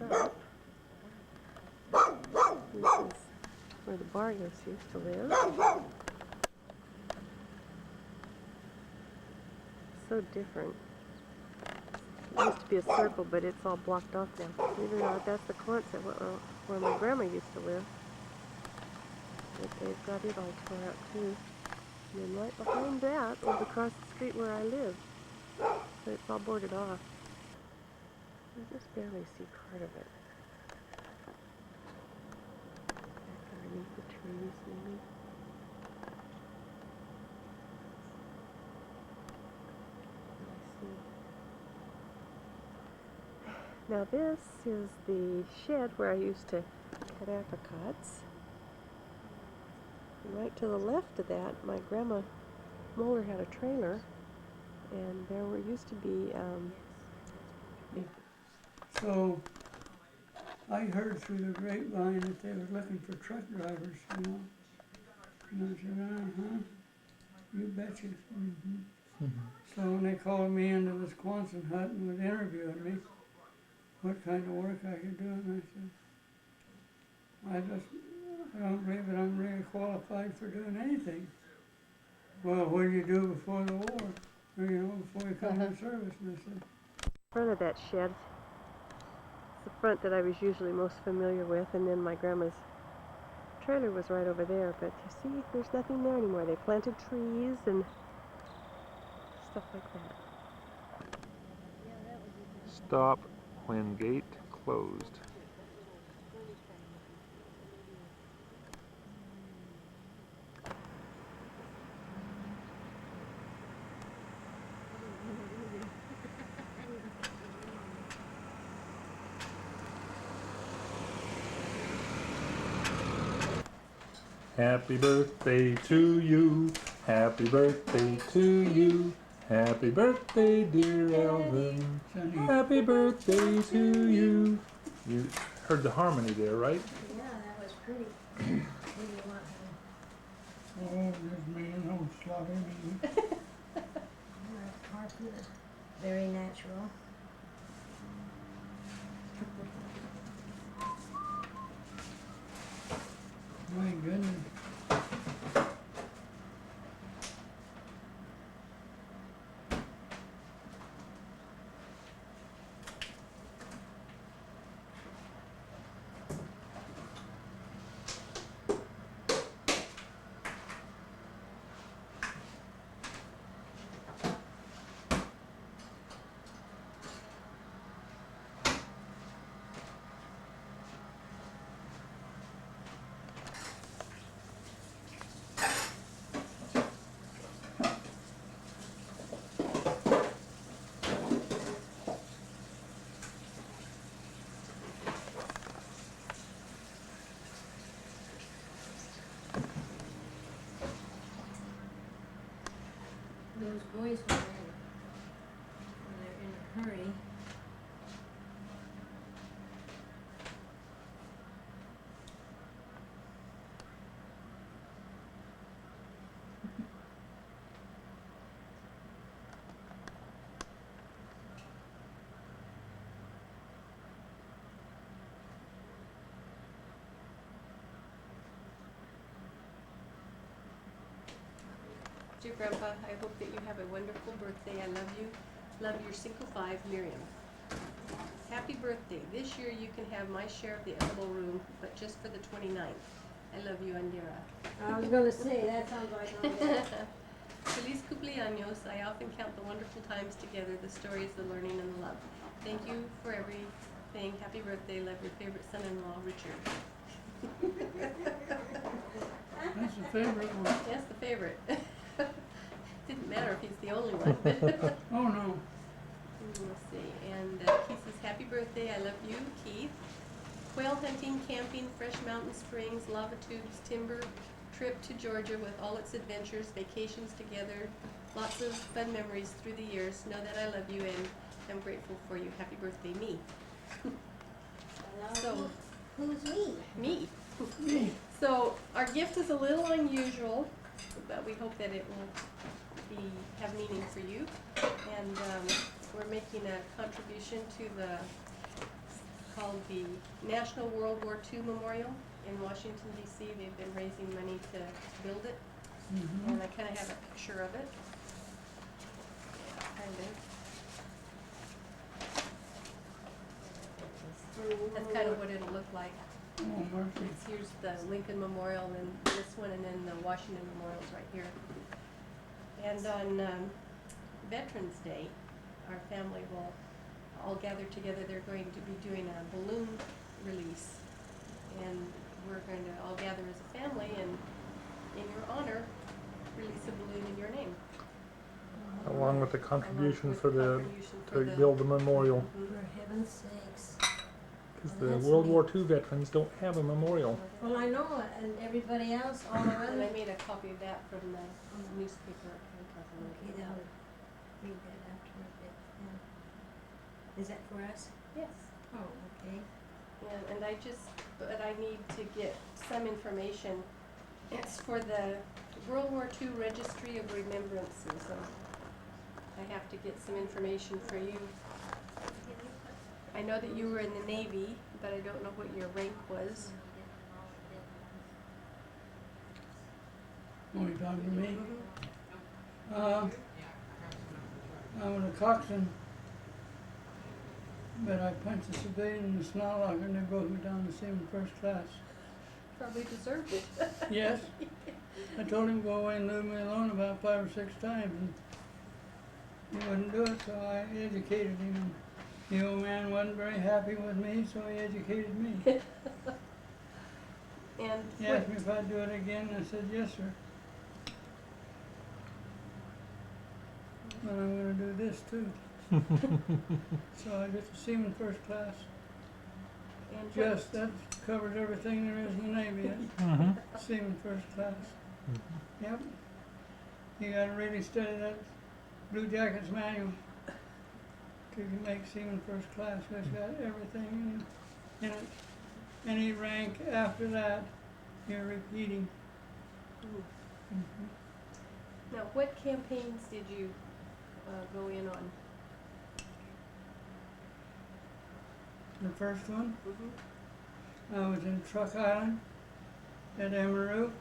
up. This is where the Barrios used to live. So different. It used to be a circle, but it's all blocked off now. Believe it or not, that's the Quonset where my grandma used to live. But they've got it all tore out too. And then right behind that is across the street where I live. So it's all boarded off. You just barely see part of it. Back underneath the trees, maybe. Now this is the shed where I used to cut apricots. And right to the left of that, my grandma Moeller had a trailer, and there used to be So I heard through the grapevine that they were looking for truck drivers, you know. And I said, you betcha. So when they called me into this Quonset hut and was interviewing me, what kind of work I could do, and I said, I don't believe that I'm really qualified for doing anything. Well, what did you do before the war? Or, you know, before you come into service? And I said, front of that shed. It's the front that I was usually most familiar with, and then my grandma's trailer was right over there. But you see, there's nothing there anymore. They planted trees and stuff like that. Stop when gate closed. Happy birthday to you. Happy birthday to you. Happy birthday, dear Elvin. Happy birthday to you. You heard the harmony there, right? Yeah, that was pretty. oh, there's me and old sloppy me. Very natural. My goodness. Those boys when they're in a hurry. Dear Grandpa, I hope that you have a wonderful birthday. I love you. Love your Cinco 5, Miriam. Happy birthday. This year you can have my share of the edible room, but just for the 29th. I love you, Andira. I was gonna say, that sounds like Feliz cumpleaños. I often count the wonderful times together, the stories, the learning, and the love. Thank you for everything. Happy birthday. Love your favorite son-in-law, Richard. That's the favorite one. Yes, the favorite. Didn't matter if he's the only one. Oh, no. Let's see. And Keith says, happy birthday. I love you, Keith. Quail hunting, camping, fresh mountain springs, lava tubes, timber, trip to Georgia with all its adventures, vacations together, lots of fun memories through the years. Know that I love you and I'm grateful for you. Happy birthday, me. So, who's me? Me. So our gift is a little unusual, but we hope that it will have meaning for you. And we're making a contribution to the called the National World War II Memorial in Washington DC. They've been raising money to build it, Mm-hmm. and I kinda have a picture of it. Kind of. That's kind of what it'll look like. Oh, mercy. Here's the Lincoln Memorial, and then this one, and then the Washington Memorial's right here. And on Veterans Day, our family will all gather together. They're going to be doing a balloon release, and we're going to all gather as a family and, in your honor, release a balloon in your name. Along with the contribution for the to the build the memorial, Mhm. For heaven's sakes. because Oh, the that's World neat. War II veterans don't have a memorial. Well, I know it, and everybody else all And around. I made a copy of that from the newspaper. Okay, then I'll read that after a bit, yeah. Is that for us? Yes. Oh, okay. And but I need to get some information. It's for the World War II Registry of Remembrances. I have to get some information for you. I know that you were in the Navy, but I don't know what your rank was. Only talking to me. Mhm. I was a coxswain, but I punched a civilian in the snot locker and they broke me down to seaman first class. Probably deserved it. Yes. I told him to go away and leave me alone about 5 or 6 times, and he wouldn't do it, so I educated him. And the old man wasn't very happy with me, so he educated me. And He asked me if I'd do it again, and I said, yes, sir. But I'm gonna do this too. So I get to seaman first class. and Just, that covers everything there is in the Navy, yes. Mm-hmm. Seaman first class. Yep. You gotta really study that Blue Jackets manual to make seaman first class. It's got everything in it. Any rank after that, you're repeating. Mhm. Now, what campaigns did you go in on? The first one, Mm-hmm. I was in Truck Island at Emerald.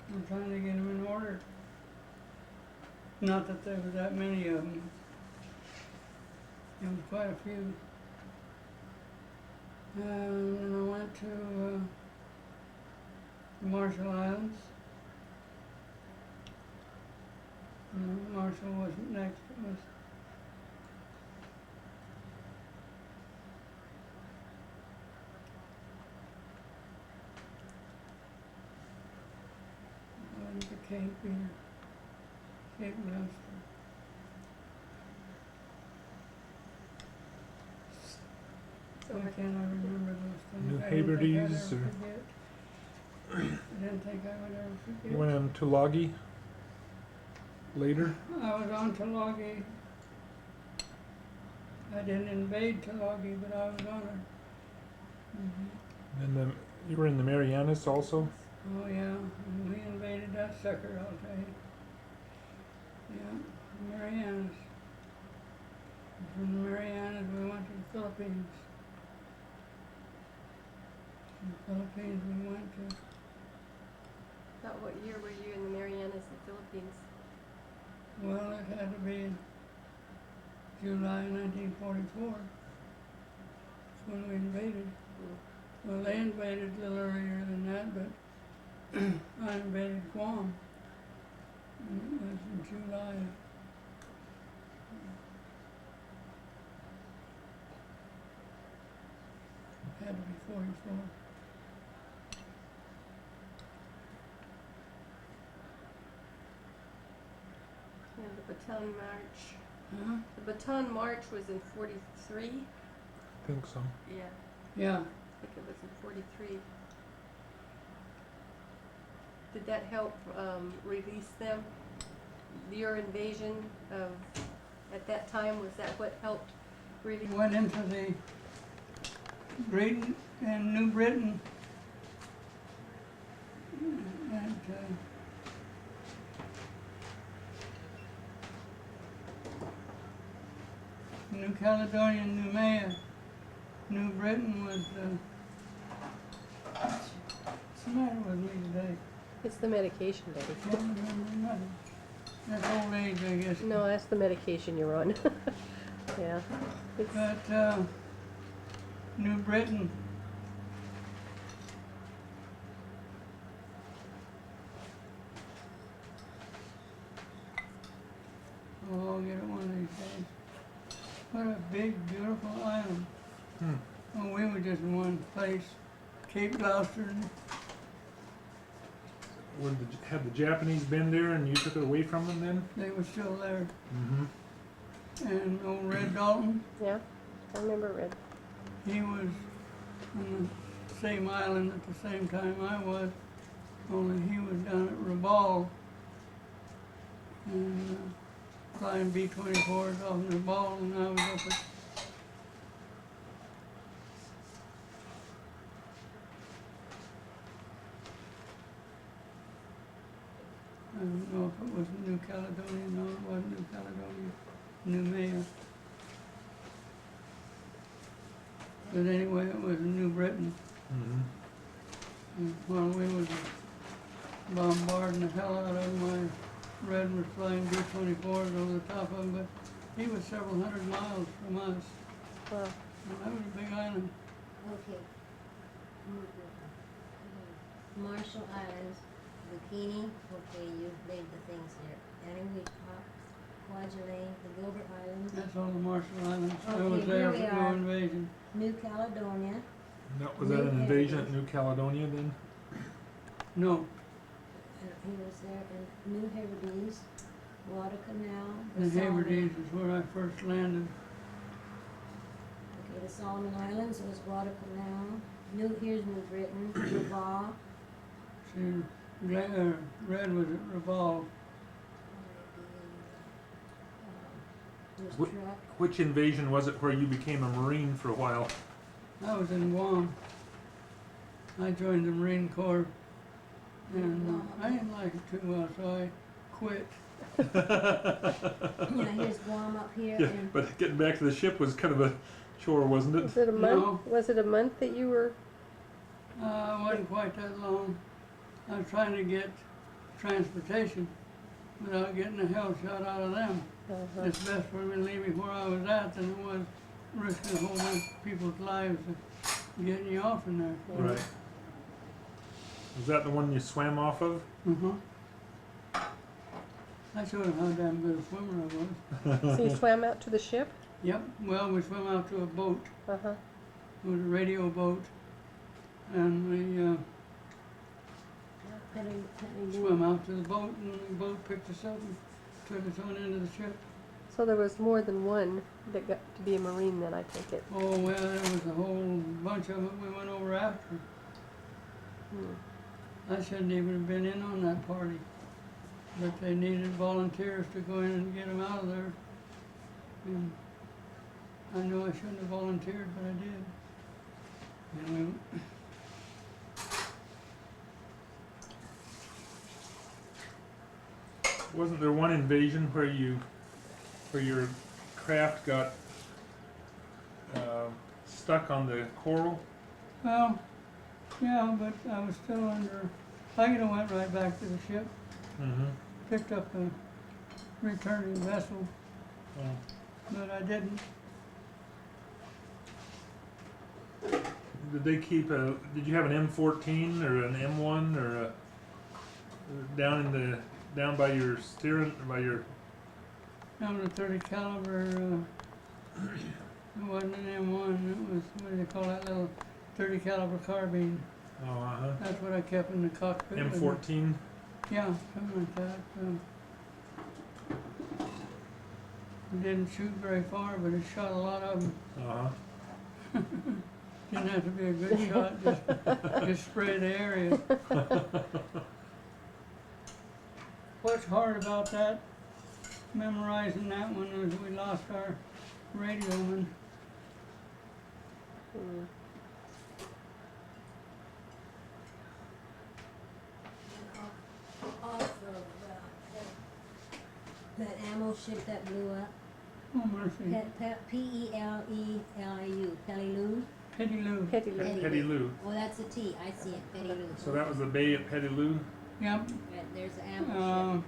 I'm trying to get them in order. Not that there was that many of them. There was quite a few. And then I went to the Marshall Islands. No, Marshall wasn't next, it was the Cape here, Cape Webster. So Why what- can't I remember those things? New I didn't think I'd Hebrides ever or- forget. I didn't think I would ever forget. You went on Tulagi later. I was on Tulagi. I didn't invade Tulagi, but I was on it. And then you were in the Marianas also. Oh yeah, and we invaded that sucker, I'll tell you. Yeah, Marianas. From the Marianas, we went to the Philippines. From the Philippines, we went to, About what year were you in the Marianas and Philippines? well, it had to be in July 1944. That's when we invaded. Well, they invaded a little earlier than that, but I invaded Guam. And it was in July. Had to be 44. And the Baton March. Huh? The Baton March was in 43. I think so. Yeah, Yeah. I think it was in 43. Did that help release them? Your invasion of, at that time, was that what helped release? We went into the Great and New Britain, and New Caledonia and Noumea. New Britain was, what's the matter with me today? It's the medication, Daddy. Can't remember nothing. That's old age, I guess. No, that's the medication you're on. Yeah. It's, But, New Britain. Oh, I'll get it one of these days. What a big, beautiful island. Hmm. Oh, we were just in one place, Cape Gloucester. Had the Japanese been there and you took it away from them then? They were still there. Mm-hmm. And old Red Dalton, yeah, I remember Red. he was on the same island at the same time I was, only he was down at Rabaul. And flying B-24s off in Rabaul, and I was up at I don't know if it was New Caledonia. No, it wasn't New Caledonia. Noumea. But anyway, it was New Britain. Mm-hmm. And while we was bombarding the hell out of them, Red was flying B-24s over the top of him, but he was several hundred miles from us. Wow. And that was a big island. Okay. Marshall Islands, Bikini, okay, you've laid the things there. Anyway, Kwajalein, the Gilbert Islands, That's all the Marshall Islands. I Okay, was there here we for no are. invasion. New Caledonia, Was that an invasion at New Caledonia then? No, and he was there, and New Hebrides, Guadalcanal, the Solomon- Hebrides is where I first landed. Okay, the Solomon Islands was Guadalcanal. Here's New Britain, Rabaul. See, Red was at Rabaul. There's Wh- truck. Which invasion was it where you became a Marine for a while? I was in Guam. I joined the Marine Corps, and I didn't like it too well, so I quit. Yeah, here's Guam up here, Yeah, and but getting back to the ship was kind of a chore, wasn't it? Was it a month? No. Was it a month that you were? It wasn't quite that long. I was trying to get transportation without getting the hell shot out of them. Uh-huh. It's best for me to leave me where I was at than it was risking a whole bunch of people's lives of getting you off in there. Right. Was that the one you swam off of? I showed him how damn good a swimmer I was. So you swam out to the ship? Yep, well, we swam out to a boat. Uh-huh. It was a radio boat. And we Penny swam out to the boat, and the boat picked us up and took us on into the ship. So there was more than one that got to be a Marine then, I take it. Oh, well, there was a whole bunch of them we went over after. Hmm. I shouldn't even have been in on that party. But they needed volunteers to go in and get them out of there. And I knew I shouldn't have volunteered, but I did. And we, Wasn't there one invasion where your craft got stuck on the coral? well, yeah, but I was still under, I could have went right back to the ship, Mm-hmm. picked up a returning vessel, Oh. but I didn't. Did they keep a? Did you have an M14 or an M1 or a down by your steering by your? That was a 30 caliber, it wasn't an M1, it was, what do they call that little 30 caliber carbine? Oh, uh-huh. That's what I kept in the cockpit. with me. M14. Yeah, something like that. It didn't shoot very far, but it shot a lot of them. Uh-huh. Didn't have to be a good shot, just spray the area. What's hard about that, memorizing that one, was we lost our radioman. Hmm. off of that ammo ship that blew up. Oh, Murphy. P-E-L-E-L-I-U, Peleliu. Petty Lou. Petty Lou. Petty Lou. Oh, that's a T, I see it, Peleliu. So that was the bay at Petty Lou. Yep. Right, there's the ambush Uh, ship.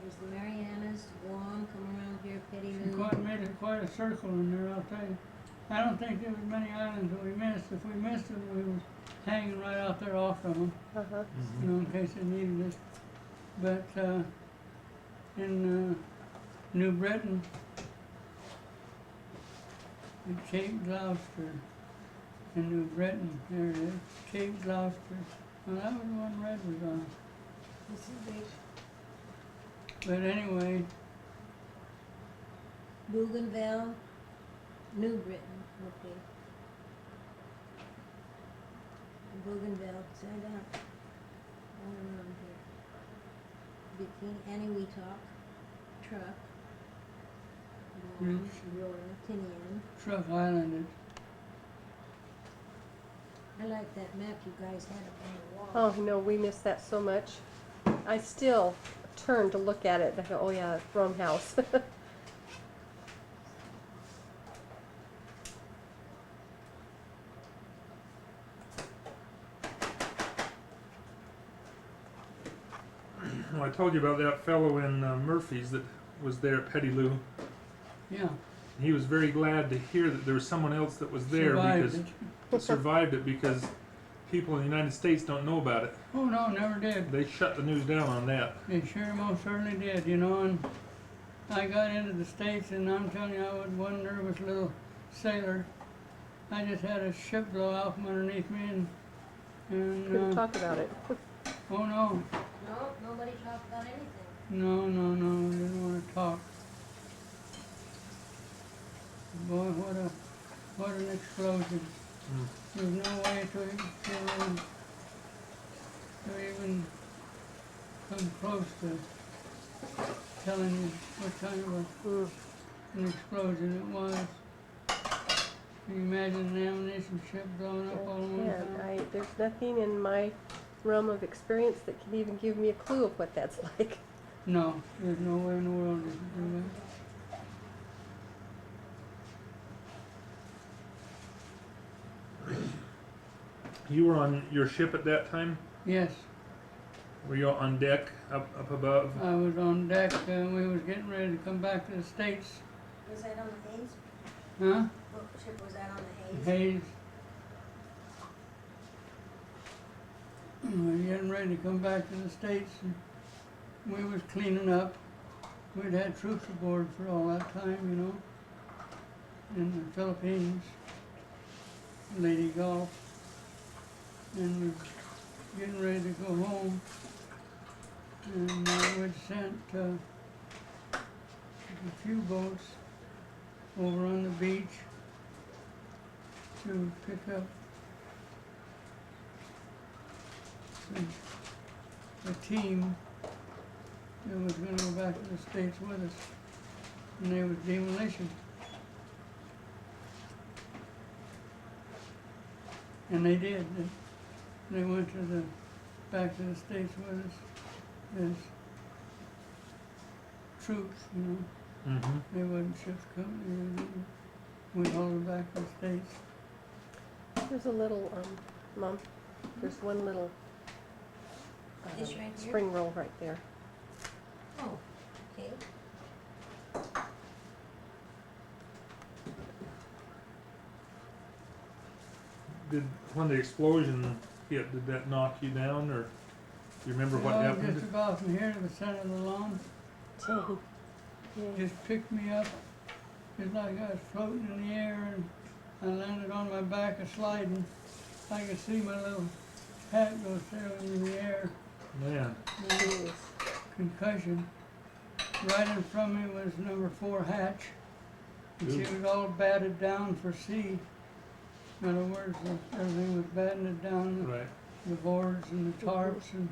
There's the Marianas, Guam, come around here, she Peleliu. made it quite a circle in there, I'll tell you. I don't think there was many islands that we missed. If we missed them, we was hanging right out there off of them, Uh-huh. you know, in case they needed us. But in New Britain, in Cape Gloucester, in New Britain, there it is, Cape Gloucester. Well, that was the one Red was on. This is big. But anyway, Bougainville, New Britain, okay. Bougainville, send out. All around here. Bikini, Eniwetok, Truck. Guam, Aurora, Tinian. Truck Island is. I like that map you guys had up on the wall. Oh, no, we miss that so much. I still turn to look at it and I go, oh yeah, Rome House. Well, I told you about that fellow in Murphy's that was there at Petty Lou. Yeah. He was very glad to hear that there was someone else that was there Survived because it. that survived it because people in the United States don't know about it. Oh no, never did. They shut the news down on that. They sure most certainly did, you know, and I got into the States and I'm telling you, I was one nervous little sailor. I just had a ship blow out from underneath me Couldn't and talk about it. oh no, No, nobody talked about anything. no, didn't want to talk. Boy, what an explosion. Mm. There's no way to even come close to telling you what kind of an explosion it was. Can you imagine an ammunition ship blowing up all in one Yeah, time? there's nothing in my realm of experience that can even give me a clue of what that's like. No, there's no way in the world you can do that. You were on your ship at that time? Yes, Were you on deck up above? I was on deck and we was getting ready to come back to the States. Was that on the Hayes? Huh? What ship was that on the Hayes? Hayes. We were getting ready to come back to the States and we was cleaning up. We'd had troops aboard for all that time, you know, in the Philippines, Lady Gulf, and we was getting ready to go home. And we'd sent a few boats over on the beach to pick up a team that was going to go back to the States with us, and they was demolition. And they did. They went back to the States with us as troops, you know. Mm-hmm. They wasn't ships company. We hauled them back to the States. There's a little, Mom, there's one little This right here? spring roll right there. Oh, okay. When the explosion hit, did that knock you down, or do you remember what happened? Just about from here to the center of the lawn, Dang. Yeah. just picked me up. It's like I was floating in the air and I landed on my back a sliding. I could see my little hat go sailing in the air. Man, Jeez. Concussion. Right in front of me was number 4 hatch. And she Ooh. was all batted down for sea. In other words, everything was batting it down, right. the boards and the tarps, and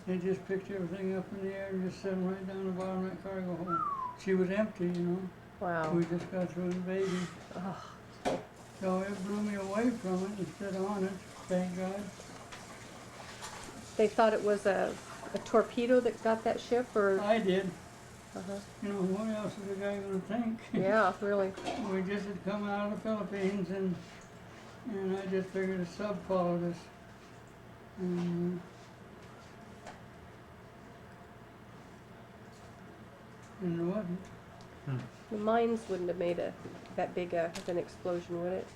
they just picked everything up in the air and just set them right down the bottom of that cargo hold. She was empty, you know. Wow. We just got through the baby. Oh, So it blew me away from it instead of on it, thank God. they thought it was a a torpedo that got that ship, or? I did. Uh-huh. You know, what else is a guy gonna think? Yeah, really. We just had come out of the Philippines, and I just figured a sub followed us. And it wasn't. The mines wouldn't have made that big of an explosion, would it?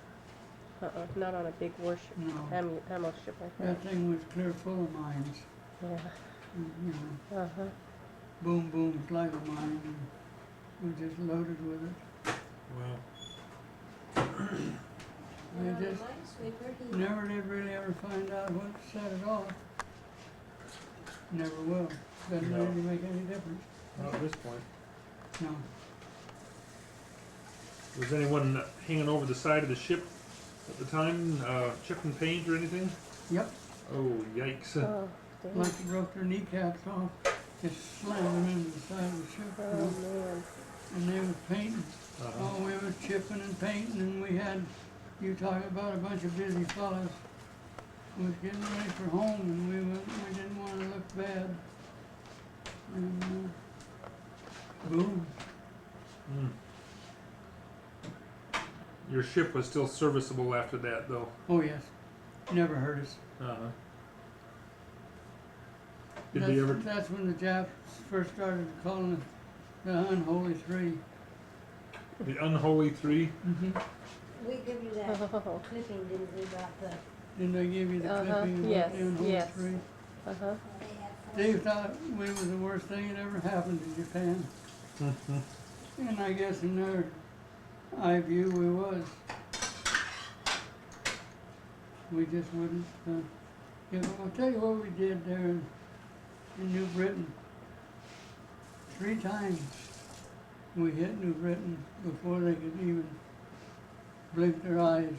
Not on a big warship, No. ammo ship like that. That thing was clear full of mines. Yeah. And, you know, Uh-huh. boom, boom, like a mine, and we just loaded with it. Well, I You're on a just minesweeper, he never did really ever find out what set it off. Never will. Doesn't No. really make any difference. not at this point. No. Was anyone hanging over the side of the ship at the time, chipping paint or anything? Yep. Oh, yikes. Oh, damn. Like they broke their kneecaps off. Just slammed them into the side of the ship. Oh, man. And they was painting. Uh-huh. Oh, we was chipping and painting, and we had, you talking about a bunch of busy fellas. We was getting ready for home, and we didn't want to look bad. And boom. Mm. Your ship was still serviceable after that, though. Oh yes, never hurt us. Uh-huh. Did they ever? That's when the Japs first started calling us the Unholy Three. The Unholy Three? Mm-hmm. we give you that Oh. clipping, didn't we, about the, Didn't I give you the Uh-huh, clipping yes, about the Unholy yes. Three? Uh-huh. well, they had They thought we was the worst thing that ever happened to Japan. And I guess in their eye view we was. We just wouldn't, I'll tell you what we did there in New Britain. 3 times we hit New Britain before they could even blink their eyes.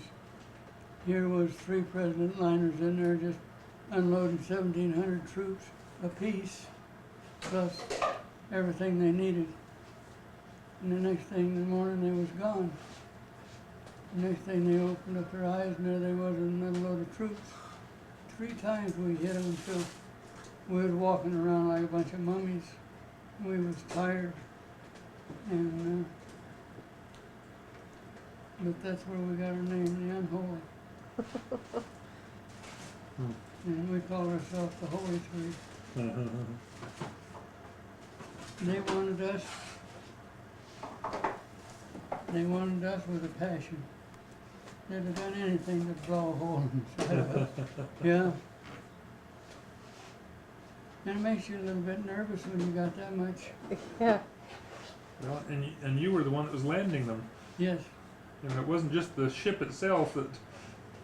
Here was 3 President liners in there just unloading 1,700 troops apiece, plus everything they needed. And the next thing in the morning, they was gone. The next thing they opened up their eyes, and there they was with another load of troops. 3 times we hit them until we was walking around like a bunch of mummies. We was tired, and but that's where we got our name, the Unholy. And we call ourselves the Holy Three. They wanted us with a passion. They'd have done anything to blow a hole in the side of us. Yeah. And it makes you a little bit nervous when you got that much. Yeah. Well, and you were the one that was landing them. Yes. And it wasn't just the ship itself that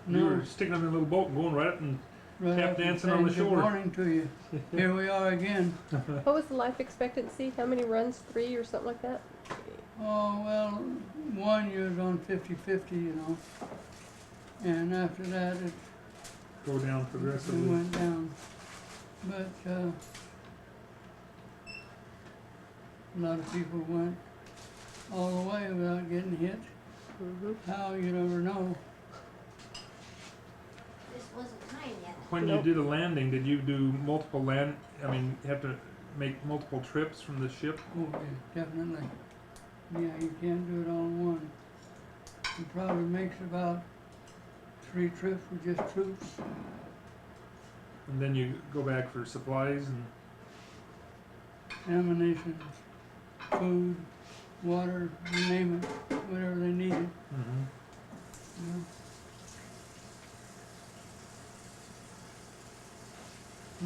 you No. were sticking them in a little boat and going right up and Right Tap up and dancing on the saying shore. Good morning to you. Here we are again. What was the life expectancy? How many runs? 3 or something like that? Oh, well, 1 year was on 50-50, you know. And after that, it go down progressively. went down. But a lot of people went all the way without getting hit. Mm-hmm. How, you never know. this wasn't time yet. When Nope. you did a landing, did you do multiple land? I mean, you have to make multiple trips from the ship. Oh, yeah, definitely. Yeah, you can't do it all in one. It probably makes about 3 trips with just troops. And then you go back for supplies and Ammunition, food, water, you name it, whatever they needed. You know.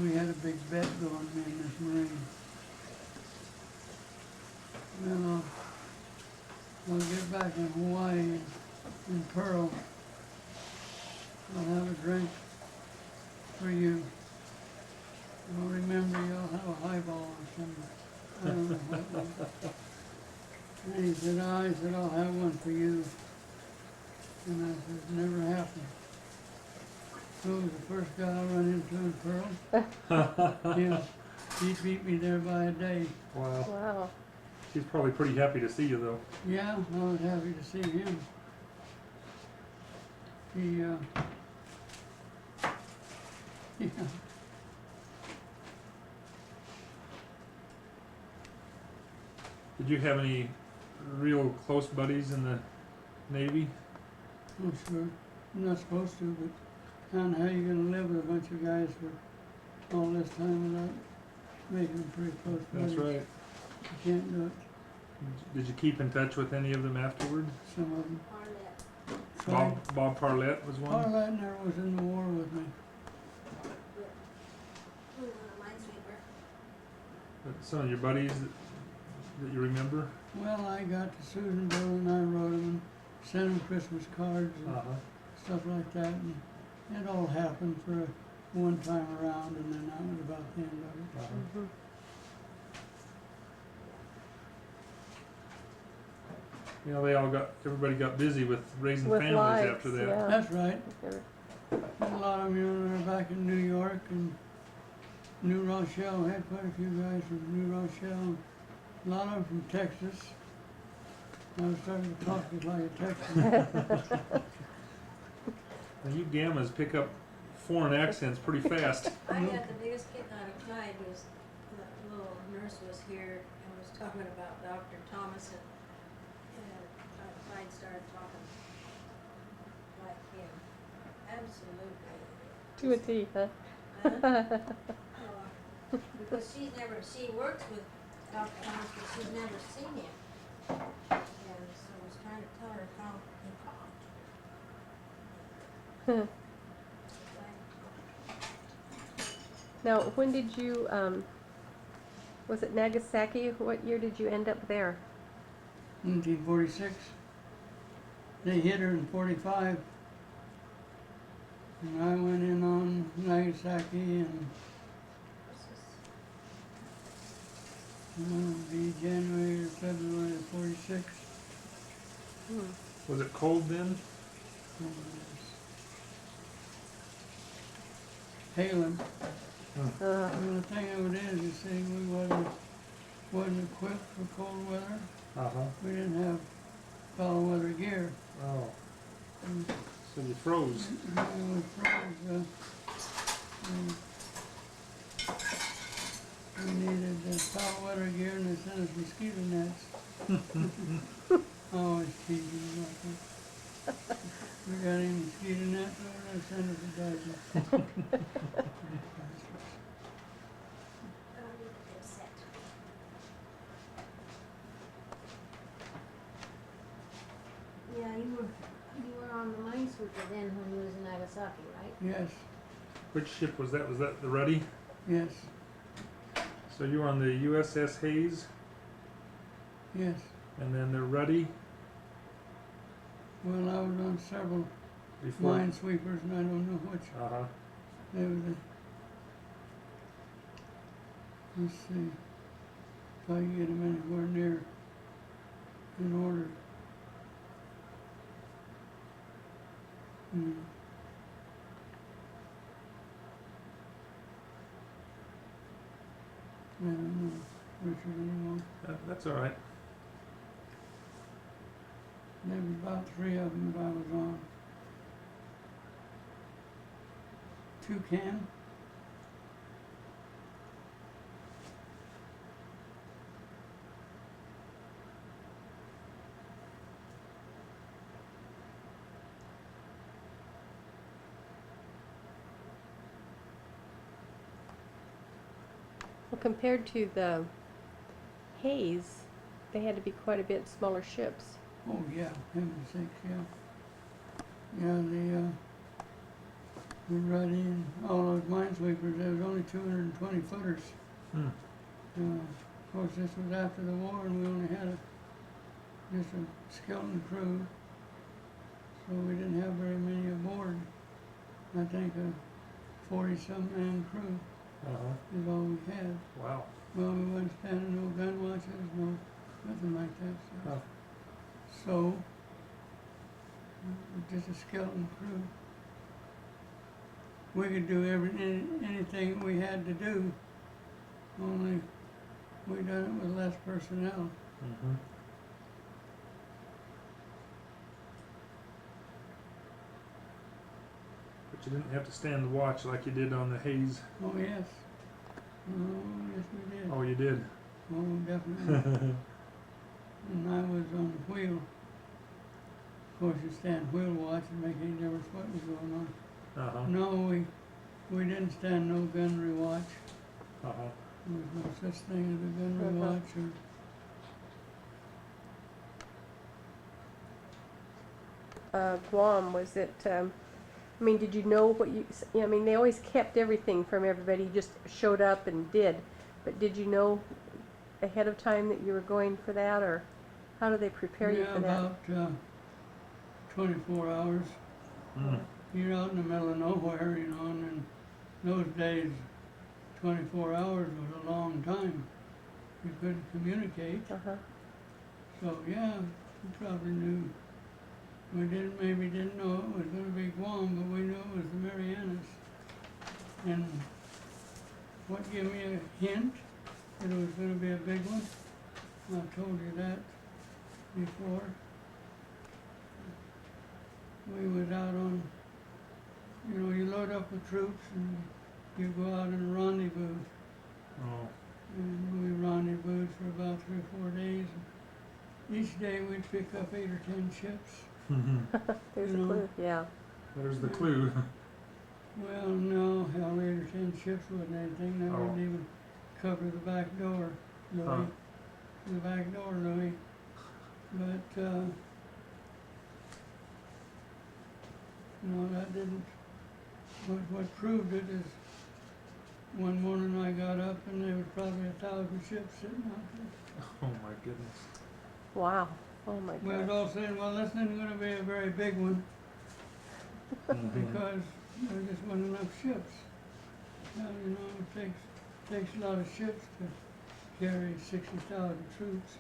We had a big bet going in this Marine. Well, I'll get back in Hawaii in Pearl. I'll have a drink for you. I'll remember you'll have a highball or something. I don't know what it was. And he said, I'll have one for you. And I said, never happened. Who was the first guy I run into in Pearl? Yeah, he beat me there by a day. wow. Wow. He's probably pretty happy to see you though. Yeah, I was happy to see him. He, yeah. Did you have any real close buddies in the Navy? Oh, sure. You're not supposed to, but kind of how you gonna live with a bunch of guys for all this time without making them pretty close buddies? That's right. You can't do it. Did you keep in touch with any of them afterward? Some of them. Arlette. Tried. Bob Parlett was one. Arlette never was in the war with me. Who was on a minesweeper? Some of your buddies that you remember? Well, I got to Susanville and I wrote them and sent them Christmas cards and stuff like that. And it all happened for one time around, and then that was about the end of it. Mhm. You know, everybody got busy with raising With families lives, after that. yeah. That's right. They're- A lot of them, you know, they're back in New York and New Rochelle. Had quite a few guys from New Rochelle. A lot of them from Texas. I was starting to talk just like a Texan. Now, you gammas pick up foreign accents pretty fast. I got the biggest kick out of Clyde was the little nurse was here and was talking about Dr. Thomas and Clyde started talking like him. Absolutely. To a T, huh? Because she works with Dr. Thomas, but she's never seen him. And so I was trying to tell her how he talked. Now, when did you, was it Nagasaki? What year did you end up there? 1946. They hit her in 45. And I went in on Nagasaki and it'll be January or February of 46. Was it cold then? Hailing. Uh, And the thing of it is, you see, we wasn't equipped for cold weather. We didn't have foul weather gear. Oh. And So you froze. we froze. We needed foul weather gear, and they sent us mosquito nets. I always tease them about that. We got any mosquito nets over there, send us a dozen. Yeah, you were on the minesweeper then when you was in Nagasaki, right? Yes, Which ship was that? Was that the Ruddy? yes, So you were on the USS Hayes, yes. and then the Ruddy Well, I was on several before. minesweepers, and I don't know which. They were the, let's see, if I can get them anywhere near in order. I don't know, Richard anymore. That's all right. There was about 3 of them that I was on. Toucan. well, compared to the Hayes, they had to be quite a bit smaller ships. Oh, yeah, heaven's sakes, yeah. Yeah, the Ruddy and all those minesweepers, there was only 220 footers. Hmm. Of course, this was after the war, and we only had just a skeleton crew, so we didn't have very many aboard. I think a 40-some man crew is all we had. Wow. Well, we wasn't standing no gun watches, no nothing like that. So just a skeleton crew. We could do anything we had to do, only we done it with less personnel. But you didn't have to stand the watch like you did on the Hayes. Oh, yes. Oh, yes, we did. Oh, you did. Oh, definitely. and I was on the wheel. Of course, you stand wheel watch and make any difference what was going on. Uh-huh. No, we didn't stand no gunnery watch. Uh-huh. There was no such thing as a gunnery Uh-huh. watch or Guam, was it, I mean, did you know what I mean, they always kept everything from everybody, just showed up and did. But did you know ahead of time that you were going for that, or how do they prepare you yeah, for that? about 24 hours. Mm. You're out in the middle of nowhere, you know, and in those days, 24 hours was a long time. You couldn't communicate. Uh-huh. So yeah, we probably knew. We maybe didn't know it was going to be Guam, but we knew it was the Marianas. And what gave me a hint that it was going to be a big one? I told you that before. We was out on, you know, you load up with troops and you go out in a rendezvous. Oh. And we rendezvoused for about 3 or 4 days. Each day we'd pick up 8 or 10 ships. There's You a know. clue, yeah. There's the clue. Well, no, hell, 8 or 10 ships wasn't anything. That Oh. wouldn't even cover the back door, Louis. Huh. The back door, Louis. But, no, that didn't. What proved it is one morning I got up and there was probably 1,000 ships sitting out there. Oh my goodness. Wow. Oh my We was gosh. all saying, well, this isn't going to be a very big one Mhm. because there just wasn't enough ships. Now, you know, it takes a lot of ships to carry 60,000 troops.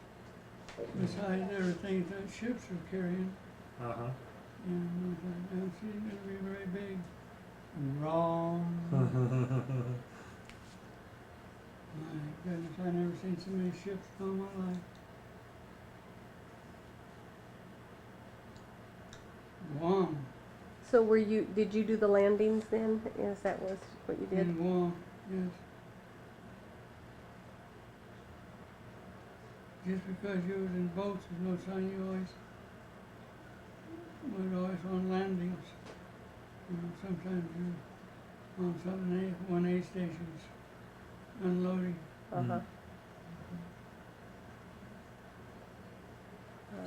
Besides everything that ships are carrying. Uh-huh. And I thought, now she's going to be very big. Wrong. My goodness, I never seen so many ships in all my life. Guam. So did you do the landings then? Yes, that was what you did? In Guam, yes. Just because you was in boats is no sign you was always on landings. You know, sometimes you're on something, 1A stations, unloading. Uh-huh.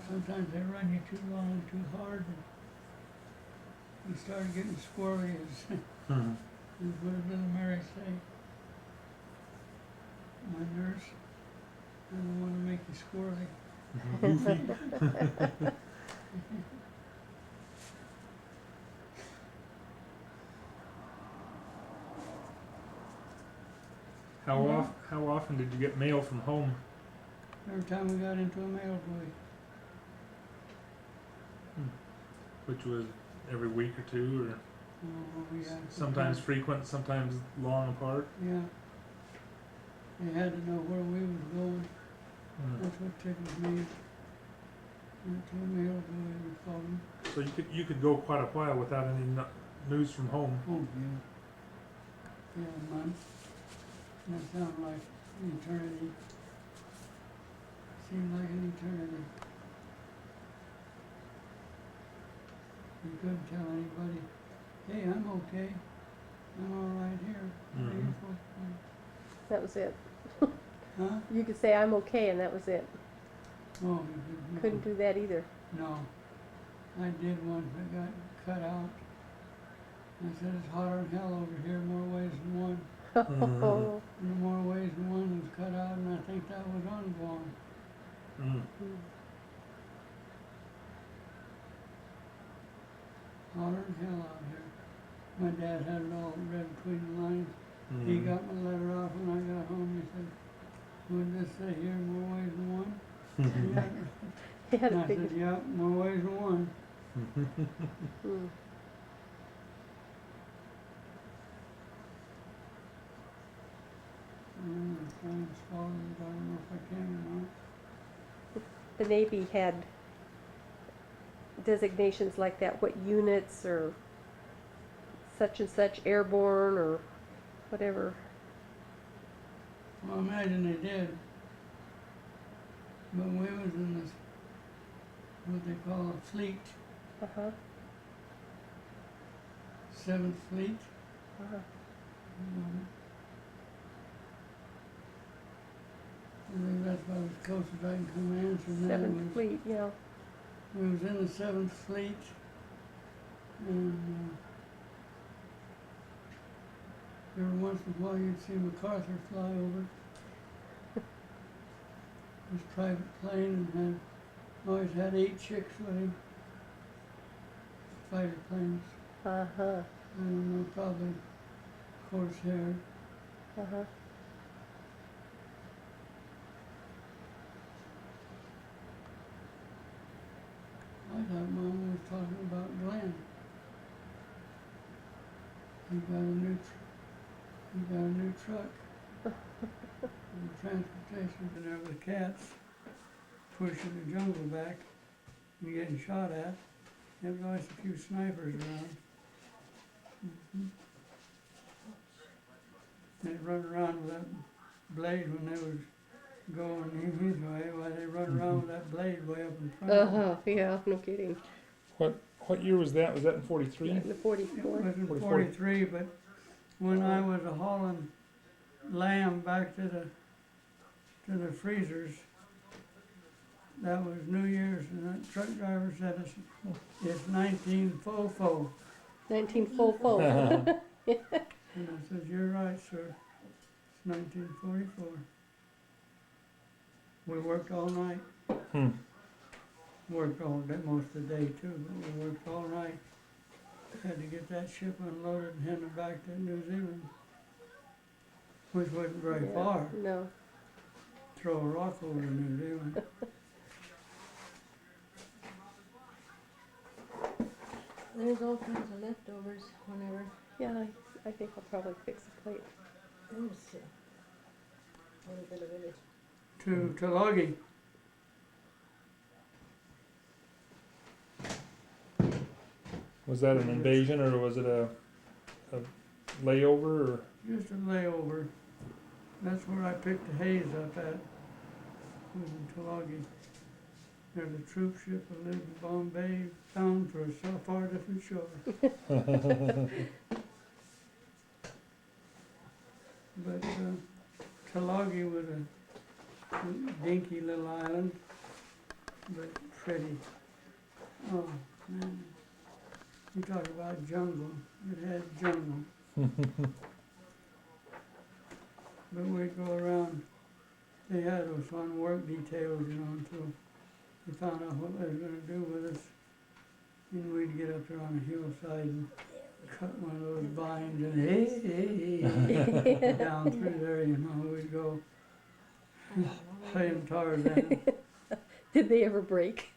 Sometimes they run you too long and too hard, and you start getting squirrely, as Mhm. what did little Mary say? My nurse, I don't want to make you squirrely. Goofy. How often did you get mail from home? Every time we got into a mail buoy, Which was every week or two, or we had sometimes frequent, sometimes long apart? Yeah. They had to know where we was going. Mm. That's what tickled me. Went to a mail buoy, we called them. So you could go quite a while without any news from home. Oh, yeah. Yeah, a month. That sounded like an eternity. Seemed like an eternity. You couldn't tell anybody, hey, I'm okay. I'm all right here. Mhm. Beautiful. That was it. Huh? You could say, I'm okay, and that was it. Oh, you Couldn't do that either. No. I did one that got cut out. I said, it's hotter than hell over here, more ways than one. Oh. And the more ways than one was cut out, and I think that was on Guam. Mm. Hotter than hell out here. My dad had it all read between the lines. He Mhm. got my letter off when I got home. He said, would this say here, more ways than one? Yeah. He had And a I big. said, yeah, more ways than one. Mm. I'm trying to swallow it. I don't know if I can or not. The Navy had designations like that, what units or such and such airborne or whatever. Well, imagine they did. But we was in this, what they call a fleet, Uh-huh. 7th Fleet. Uh-huh. I think that's about as close as I can come answering that. Seventh Fleet, yeah. We was in the 7th Fleet, and every once in a while you'd see MacArthur fly over. His private plane, and always had 8 chicks with him. Fighter planes. Uh-huh. I don't know, probably Corsair. Uh-huh. I thought Mom was talking about Glenn. He got a new truck. And transportation. And there were the cats pushing the jungle back and getting shot at. There was always a few snipers around. They'd run around with that blade when they was going his way, while they run around with that blade way up in front of them. Uh-huh, yeah, no kidding. What year was that? Was that in 43? The It 44. was in 44. 43, but when I was hauling lamb back to the freezers, that was New Year's, and that truck driver said it's 1944. 1944. Uh-huh. And I said, "You're right, sir. It's 1944. We worked all night. Hmm. Worked all day, most of the day too, but we worked all night. Had to get that ship unloaded and headed back to New Zealand, which wasn't very Yeah, far. No. Throw a rock over to New Zealand. There's all kinds of leftovers whenever. Yeah, I think I'll probably fix a plate. There's a little bit of it. To Tulagi. Was that an invasion or was it a layover or? Just a layover. That's where I picked the haze up at. Was in Tulagi. There's a troop ship that lived in Bombay, bound for a so far different shore. But Tulagi was a dinky little island, but pretty. Oh man, you talk about jungle. It had jungle. But we'd go around. They had us on work details, you know, until they found out what they were going to do with us. And we'd get up there on the hillside and cut one of those vines and hey, down through there, you know, we'd go playing Tarzan. Did they ever break?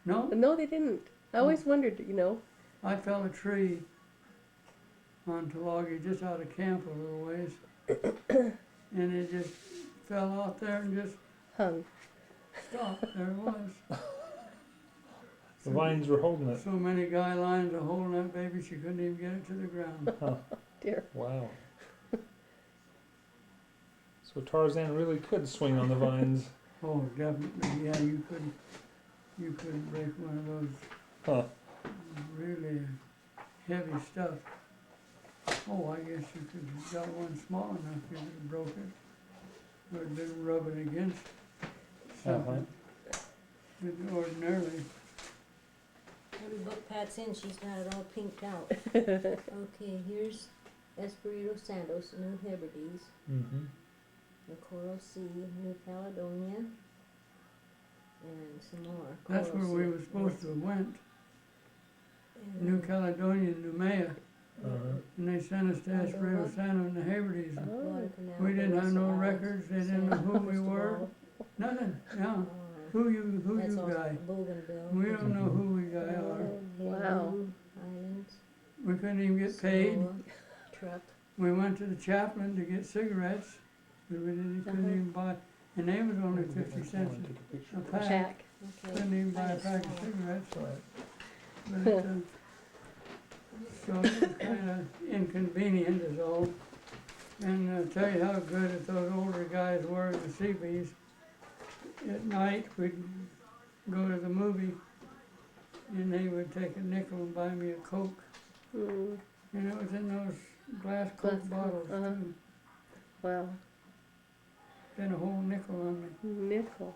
No, No, they didn't. I always wondered, you know. I fell a tree on Tulagi just out of camp a little ways. And it just fell out there and just Hung. stopped. There it was. The vines were holding it. So many guy lines are holding that baby, she couldn't even get it to the ground. Dear. Wow. So Tarzan really could swing on the vines. Oh, definitely, yeah, you couldn't break one of those Huh. really heavy stuff. Oh, I guess you could have got one small enough, you could have broke it. Or been rubbing against something. But ordinarily, Every book Pat's in, she's got it all pinked out. Okay, here's Espiritu Santos, New Hebrides, Mm-hmm. the Coral Sea, New Caledonia, and some more. that's where Coral we Sea. were supposed to have went. And New Caledonia and Noumea. Uh-huh. And they sent us to Espiritu Santo and the Hebrides. Oh. Guadalcanal, We didn't have no Barroso records, they Islands, didn't know San who we were. Cristobal, Nothing, no. uh, Who you that's all guy? Bougainville. We don't know who we guy are. Wow. Islands, We couldn't even get paid. Samoa, Truck. We went to the chaplain to get cigarettes, but we didn't, couldn't even buy, and they was only 50 cents a pack. Jack. Okay. Couldn't even buy a Nice. pack of cigarettes. Right. But, so it was kind of inconvenient is all. And I'll tell you how good that those older guys were in the Seabees. at night, we'd go to the movie, and they would take a nickel and buy me a Coke. Mm. And it was in those glass Glass Coke Coke, bottles, uh-huh. too. Wow. Spent a whole nickel on me. Nickel.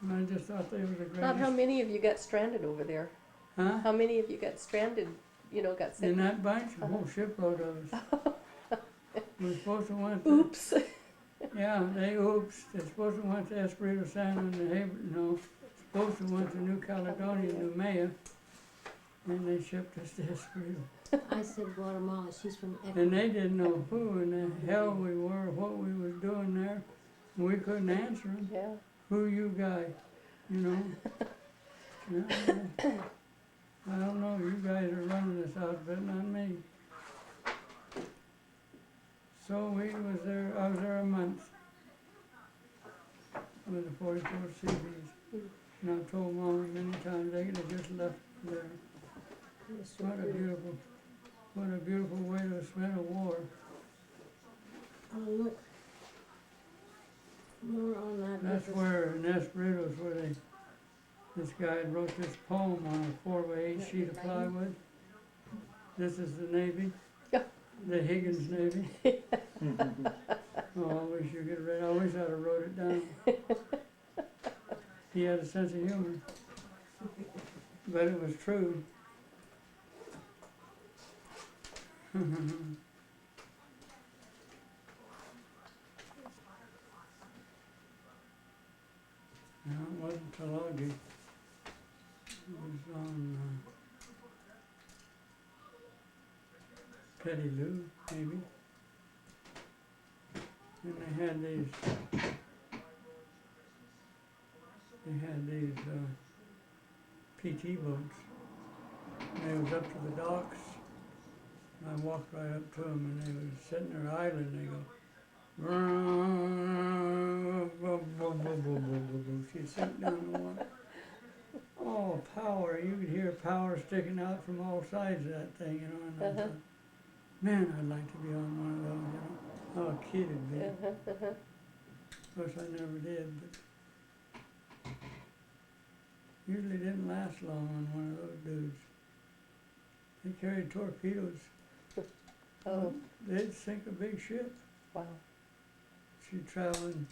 And I just thought they were the Bob, how greatest. many of you got stranded over there? Huh? How many of you got stranded, got In sent? that bunch, a whole shipload of us. We're supposed to went to, Oops. yeah, oops, they're supposed to went to Espiritu Santo and supposed to went to New Caledonia, New Maya, and they shipped us to Espiritu. I said Guatemala, she's from Ecuador. And they didn't know who in the hell we were, what we was doing there. And we couldn't answer them. Yeah. Who you guy? You know? Yeah, I don't know, you guys are running this outfit, not me. So I was there a month with the 44 CBs. And I've told Mom many times they could have just left me there. It's so What a pretty. beautiful way to spend a war. Oh, look. More on that. That's where, in Espiritu is where this guy wrote this poem on a 4x8 sheet of plywood. This is the Navy, the Higgins Navy. Oh, I wish you could read. I wish I'd have wrote it down. He had a sense of humor, but it was true. No, it wasn't Tulagi. It was on Petty Lou, maybe. And they had these PT boats. And they was up to the docks. And I walked right up to them, and they was sitting there idling. They go, she'd sink down the water. Oh, power! You could hear power sticking out from all sides of that thing, And I thought, man, I'd like to be on one of those, How a kid would be. Of course, I never did, but usually didn't last long on one of those dudes. They carried torpedoes. Oh, They'd sink a big ship. wow. She traveling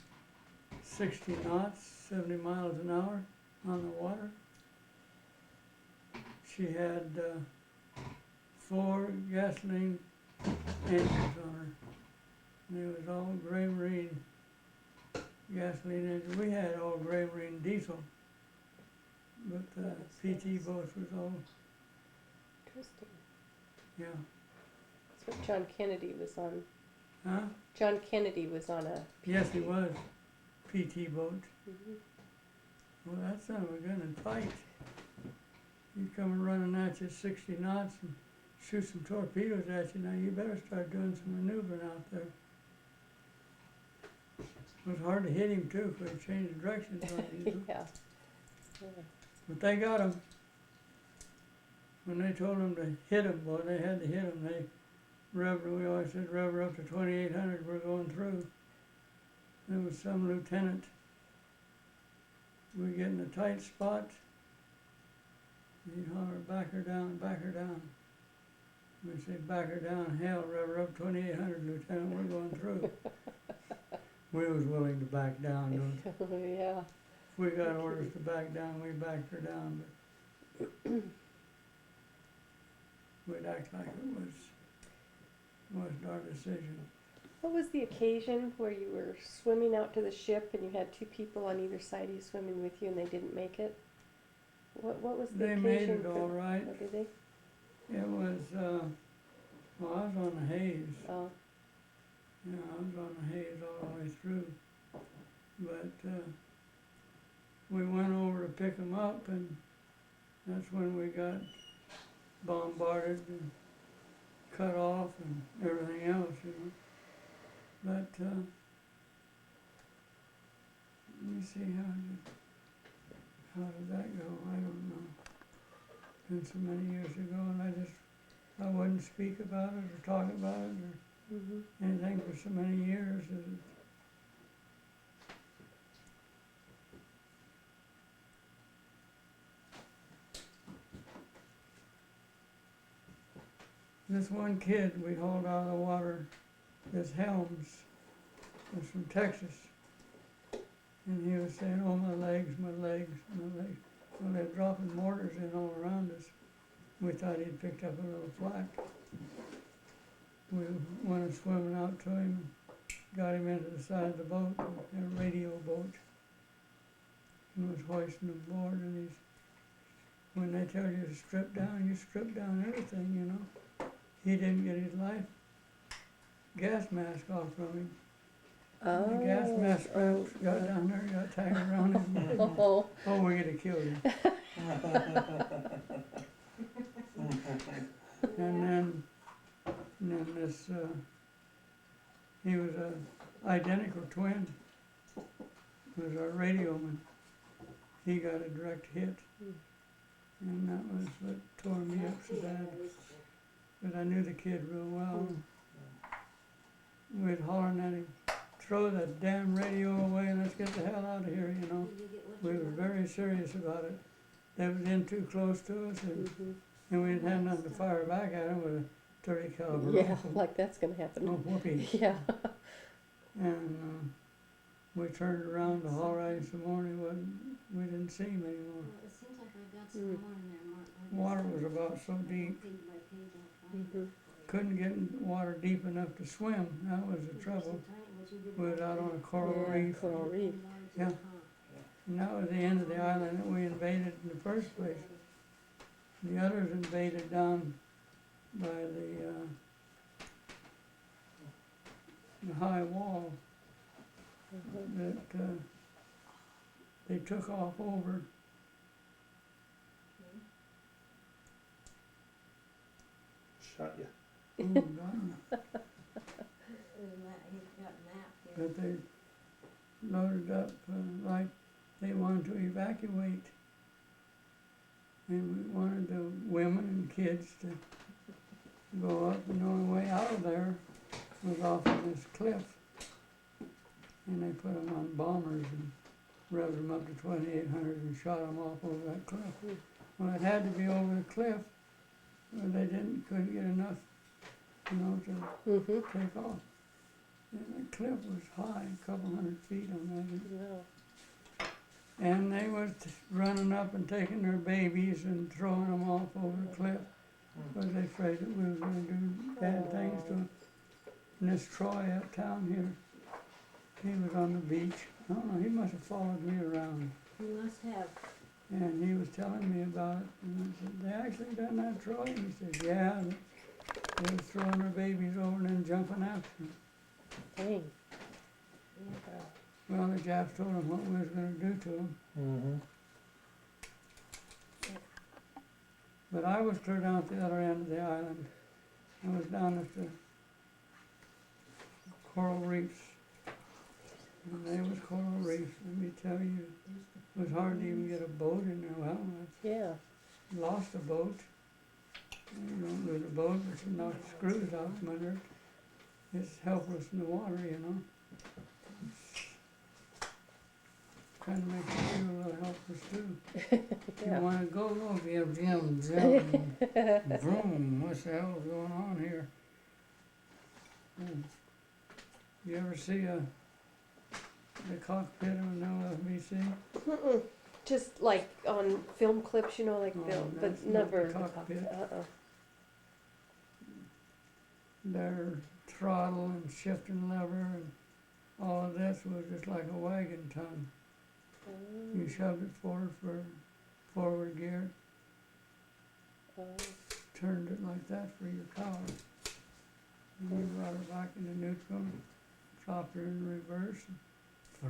60 knots, 70 miles an hour on the water. She had 4 gasoline engines on her. And it was all gray marine gasoline engines. We had all gray marine diesel. But the PT boats was all, Interesting. yeah. That's what John Kennedy was on. Huh? John Kennedy was on a. Yes, he was. PT boat. Mhm. Well, that son of a gun would fight. He'd come running at you 60 knots and shoot some torpedoes at you. Now you better start doing some maneuvering out there. It was hard to hit him too, because he changed directions on you. Yeah. But they got him. When they told him to hit him, boy, they had to hit him. They revved, we always said rev her up to 2,800, we're going through. There was some lieutenant. We get in a tight spot. He'd holler, back her down, back her down. We'd say, back her down, hell, rev her up 2,800, Lieutenant, we're going through. We was willing to back down. Yeah. If we got orders to back down, we backed her down, but we'd act like it wasn't our decision. What was the occasion where you were swimming out to the ship and you had 2 people on either side of you swimming with you and they didn't make it? What was the They occasion? made it all right. Oh, did they? It was, well, I was on the haze. Oh, Yeah, I was on the haze all the way through. But we went over to pick them up, and that's when we got bombarded and cut off and everything else. But let me see how did that go? I don't know. Been so many years ago, and I wouldn't speak about it or talk about it or anything for so many years. this one kid we hauled out of the water, this Helms, was from Texas. And he was saying, oh, my legs, my legs, my legs. Well, they're dropping mortars in all around us. We thought he'd picked up a little flak. We went swimming out to him, got him into the side of the boat, a radio boat, and was hoisting him aboard. And he's, when they tell you to strip down, you strip down everything, you know. He didn't get his life gas mask off from him. The gas mask straps got down there, got tagged around his neck. Oh, Oh, we're gonna kill you. And then this, he was a identical twin. Was our radio man. He got a direct hit. And that was what tore me up so bad. But I knew the kid real well. We'd hollering at him, throw that damn radio away and let's get the hell out of here, you know. We were very serious about it. They was in too close to us and we didn't have nothing to fire back at them with a 30 caliber yeah, rifle. like that's gonna happen. Oh, whoopee. Yeah. And we turned around to haul at him some more and we didn't see him anymore. Well, it seems like I got some more in there, Mark. Water was about so deep. Page by page, I'll find it. Couldn't get in water deep enough to swim. That was the trouble. We was out on a coral reef. Coral reef. Yeah. And that was the end of the island that we invaded in the first place. The others invaded down by the high wall that they took off over. Shot you. Oh, God. He's got a map here. But they loaded up like they wanted to evacuate. And we wanted the women and kids to go up, and the only way out of there was off of this cliff. And they put them on bombers and revved them up to 2,800 and shot them off over that cliff. Well, it had to be over the cliff, but they couldn't get enough, you know, to take off. And the cliff was high, a couple hundred feet, I imagine. No. And they was running up and taking their babies and throwing them off over the cliff because they afraid that we was going to do bad things to them. And this Troy uptown here, he was on the beach. I don't know, he must have followed me around. You must have. And he was telling me about it. And I said, they actually done that, Troy? And he said, yeah. They was throwing their babies over and then jumping after them. Dang. Well, the Japs told them what we was going to do to them. Mm-hmm. But I was clear down at the other end of the island. I was down at the coral reefs. And they was coral reefs, let me tell you. It was hard to even get a boat in there. Well, Yeah. I lost a boat. You don't lose a boat, but you knock the screws out from under it. It's helpless in the water, you know. Kind of makes you feel a little helpless too. Yeah. You want to go, vroom, vroom, what the hell is going on here? You ever see the cockpit of an LFBC? Just like on film clips, you know, like Oh, film, that's but not never the cockpit. Uh-uh. Their throttle and shifting lever and all of this was just like a wagon tongue. You shoved it forward for forward gear, turned it like that for your power. And you brought her back into neutral, dropped her in reverse, and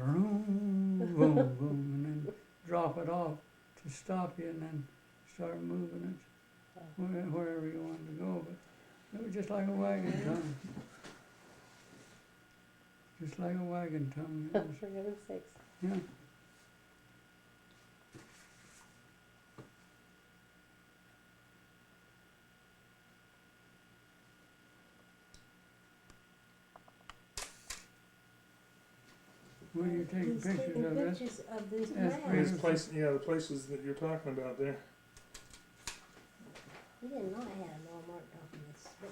vroom, boom, boom, and then drop it off to stop you and then start moving it wherever you wanted to go. But it was just like a wagon tongue. Just like a wagon tongue. It was, For heaven's sakes. yeah. Will you take He's pictures taking of this? pictures of these Yes, maps. These places, yeah, the places that you're talking about there. He didn't know I had them all marked off on this, but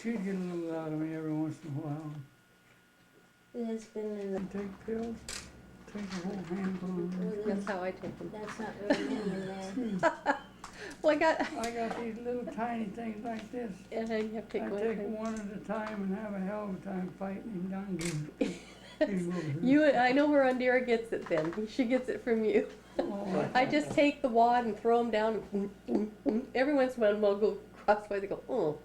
She'd get a little out of me every once in a while. It has been in the, And take pills, take a whole handful of them. That's how I take them. that's not very many in there. Well, I got, I got these little tiny things like this. and I have to I take one. take one at a time and have a hell of a time fighting him down. Get him over here. You, I know where Andira gets it then. She gets it from you. Oh, I just take the wad and throw them down. And every once in a while, I'll go crosswise and go, oh.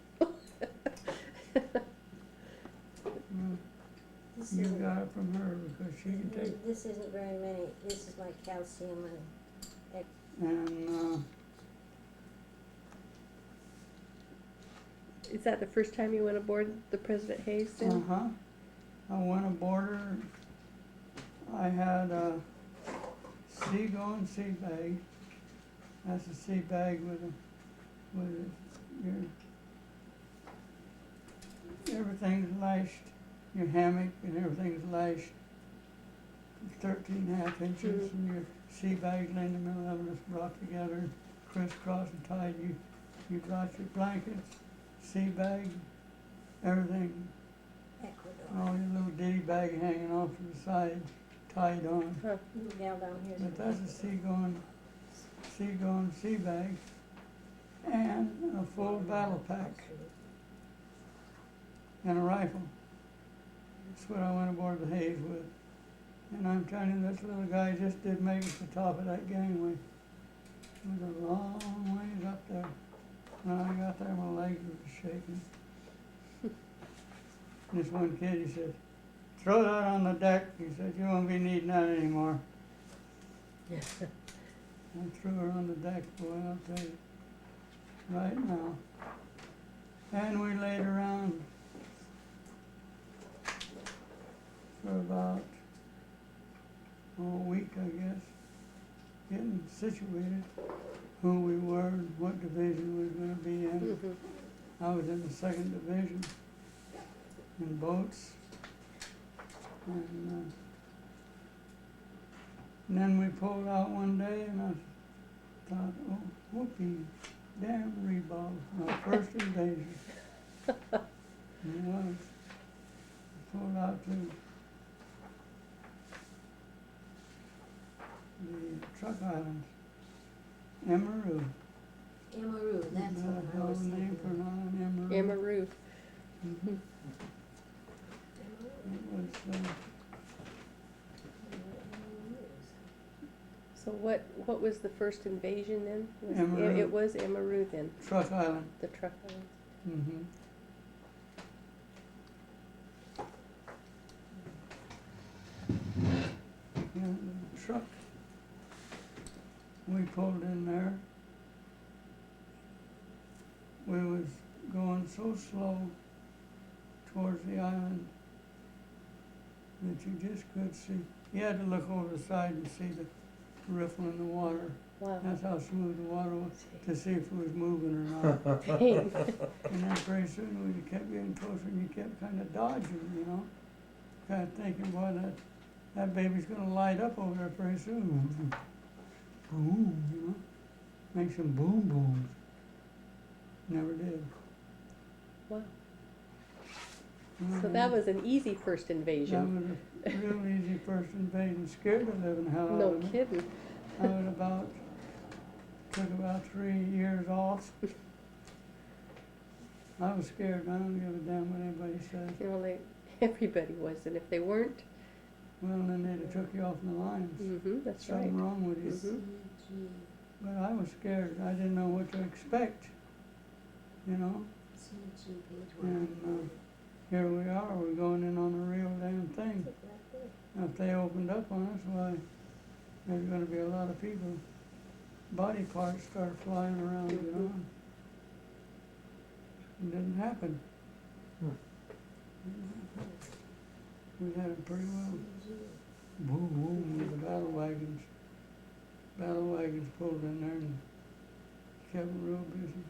This You isn't, got it from her because she can take, this isn't very many. This is my calcium and and, Is that the first time you went aboard the President Hayes then? uh-huh. I went aboard her. I had a sea-going sea bag. That's a sea bag everything's lashed. Your hammock and everything's lashed 13.5 inches, and your sea bag's in the middle of it, it's brought together, crisscross and tied. You got your blankets, sea bag, everything, Ecuador. all your little ditty bag hanging off to the side, tied on. Gal down here. But that's a sea-going sea bag, and a full battle pack, and a rifle. That's what I went aboard the Hayes with. And I'm telling you, this little guy just did make it to the top of that gangway. It was a long ways up there. When I got there, my legs were shaking. This one kid, he said, "Throw that on the deck." He said, "You won't be needing that anymore." I threw her on the deck, boy, I'll tell you, right now. And we laid around for about a week, I guess, getting situated, who we were, and what division we were gonna be in. I was in the 2nd Division, in boats. And then we pulled out one day, and I thought, oh, whoopee, damn Reebok, my first invasion. And it was. Pulled out to the truck islands, Emerald. Amaru, that's Is that what a I hell was of a name thinking. for an island, Emerald? Amaru. Mhm. It was, So what was the first invasion then? Amaru. It was Amaru then, truck island. the truck island. Mm-hmm. Yeah, the truck, we pulled in there. We was going so slow towards the island that you just could see. You had to look over the side and see the riffle in the water. Wow. That's how smooth the water was, to see if it was moving or not. Dang. And then pretty soon, when you kept getting closer, and you kept kind of dodging, you know, kind of thinking, boy, that baby's gonna light up over there pretty soon. Boom, you know, make some boom booms. Never did. Wow. Never So that did. was an easy first That invasion. was a real easy first invasion. Scared the living hell out No of me. kidding. I was took about 3 years off. I was scared. I don't give a damn what anybody says. You know, everybody was, and if they weren't, Well, then they'd have took you off the lines. that's right. Something wrong with you. Mhm. But I was scared. I didn't know what to expect, you know. And here we are. We're going in on a real damn thing. Now, if they opened up on us, why, there's going to be a lot of people. Body parts start flying around, you know. It didn't happen. We had it pretty well. Boom, boom, with the battle wagons. Battle wagons pulled in there and kept it real busy.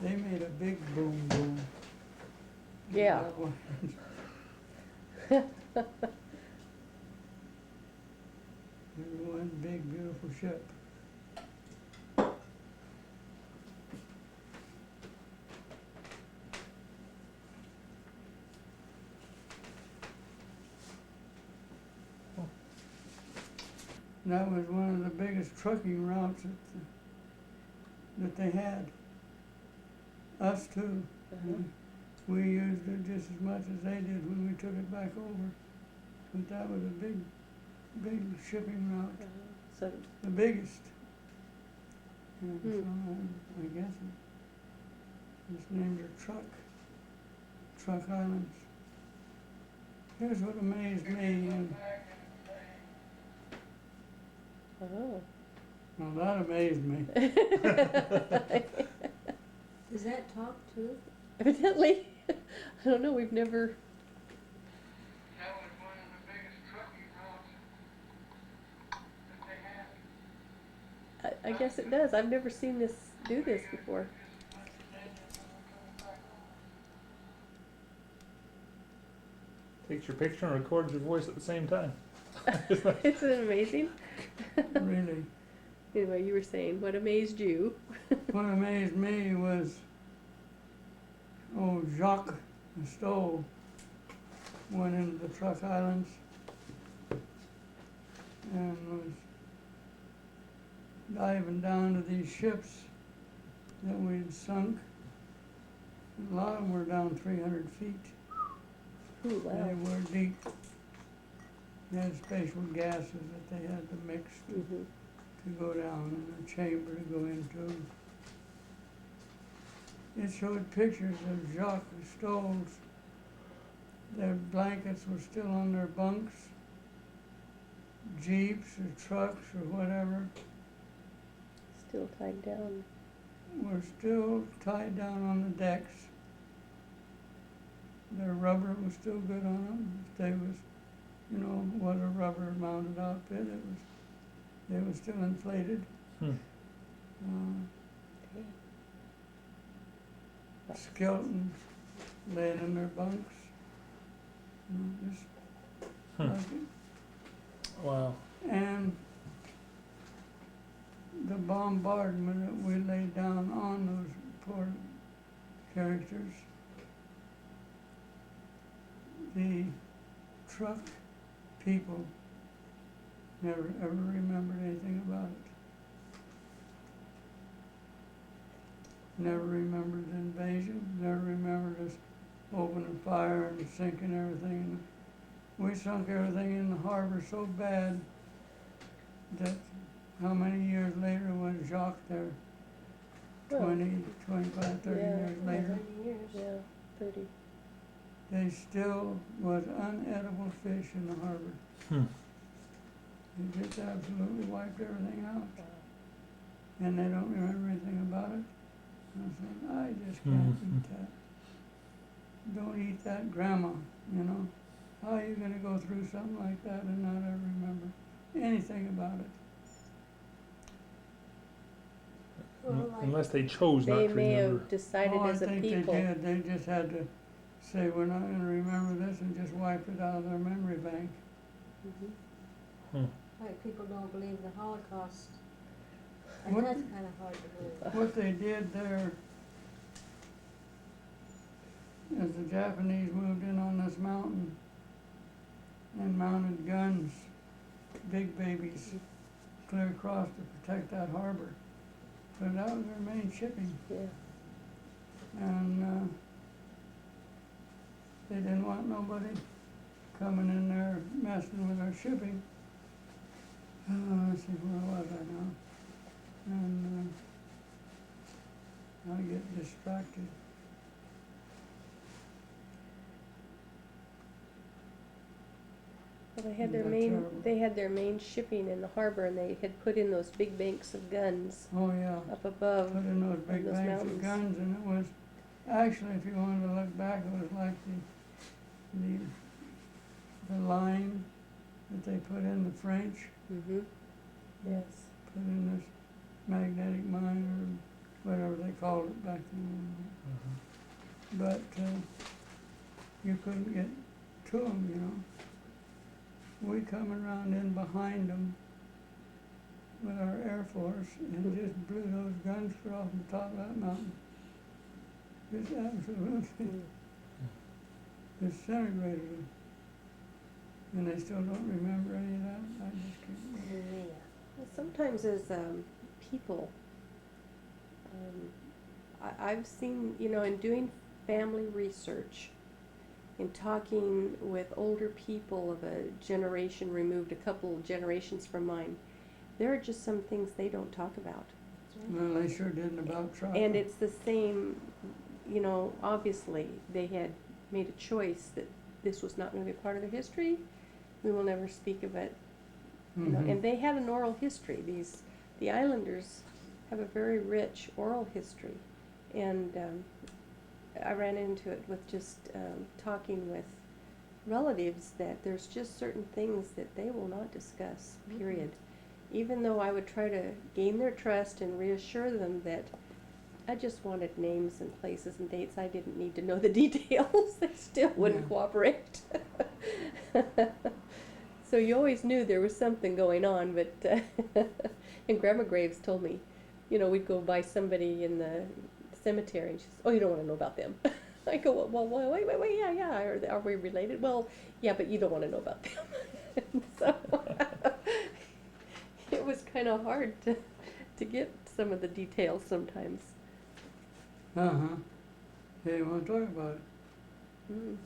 They made a big boom boom. Yeah. Battle wagons. It was one big beautiful ship. That was one of the biggest trucking routes that they had. Us too. Uh-huh. We used it just as much as they did when we took it back over. But that was a big shipping route, So, the biggest. And Hmm. so I guess it's named her Truck Islands. Here's what amazed me, and oh. well, that amazed me. Does that talk too? Evidently. I don't know, we've never, That was one of the biggest trucking routes that they had. I guess it does. I've never seen this, do this before. Takes your picture and records your voice at the same time. Isn't it amazing? Really. Anyway, you were saying, what amazed you? What amazed me was, Jacques Cousteau went into the Truck Islands and was diving down to these ships that we'd sunk. A lot of them were down 300 feet. Ooh, wow. They were deep. They had special gases that they had to mix Mm-hmm. to go down in a chamber to go into. It showed pictures of Jacques Cousteau's. Their blankets were still on their bunks. Jeeps or trucks or whatever Still tied down. were still tied down on the decks. Their rubber was still good on them. They was, was a rubber mounted outfit. They were still inflated. Hmm. Skeletons laying in their bunks. Just Hmm. like it. Wow. And the bombardment that we laid down on those poor characters, the truck people never ever remembered anything about it. Never remembered the invasion, never remembered us opening fire and sinking everything. We sunk everything in the harbor so bad that how many years later was Jacques there? Oh. 20, 25, 30 Yeah, years later. 30 years. Yeah, 30. They still was unedible fish in the harbor. Hmm. They just absolutely wiped everything out. And they don't remember anything about it. I said, I just can't Mhm. eat that. Don't eat that, Grandma, How are you gonna go through something like that and not ever remember anything about it? Well, like, Unless they chose not They to may remember. have decided as a I think people. they did. They just had to say, we're not gonna remember this and just wipe it out of their memory bank. Mhm. like people don't believe the Holocaust. And What- that's kind of hard to believe. What they did there, as the Japanese moved in on this mountain and mounted guns, big babies, clear across to protect that harbor. So that was their main shipping. Yeah. And they didn't want nobody coming in there messing with our shipping. Let's see, where was I now? And I get distracted. Well, they had Yeah, their main, terrible. they had their main shipping in the harbor, and they had put in those big banks of guns Oh, yeah. up above. Put in those big those banks mountains. of guns, and it was, actually, if you wanted to look back, it was like the line that they put in the French, Mm-hmm. Yes. put in this magnetic mine, or whatever they called it back then. Mhm. But you couldn't get to them, We come around in behind them with our Air Force and just blew those guns clear off the top of that mountain. Just absolutely Mm. disintegrated them. And they still don't remember any of that? I just can't. Yeah. Well, sometimes as people, I've seen, you know, in doing family research, in talking with older people of a generation removed, a couple of generations from mine, there are just some things they don't talk about. Well, they sure didn't about chocolate. And it's the same, you know, obviously they had made a choice that this was not going to be part of their history. We will never speak of it. You know, and they had an oral history. The islanders have a very rich oral history. And I ran into it with just talking with relatives that there's just certain things that they will not discuss, period. Even though I would try to gain their trust and reassure them that I just wanted names and places and dates, I didn't need to know the details, they still wouldn't Yeah. cooperate. So you always knew there was something going on, but and Grandma Graves told me, you know, we'd go by somebody in the cemetery and she says, oh, you don't want to know about them. I go, well, wait, yeah, are we related? Well, yeah, but you don't want to know about them. So it was kind of hard to get some of the details sometimes. Uh-huh. They won't talk about it. Mm.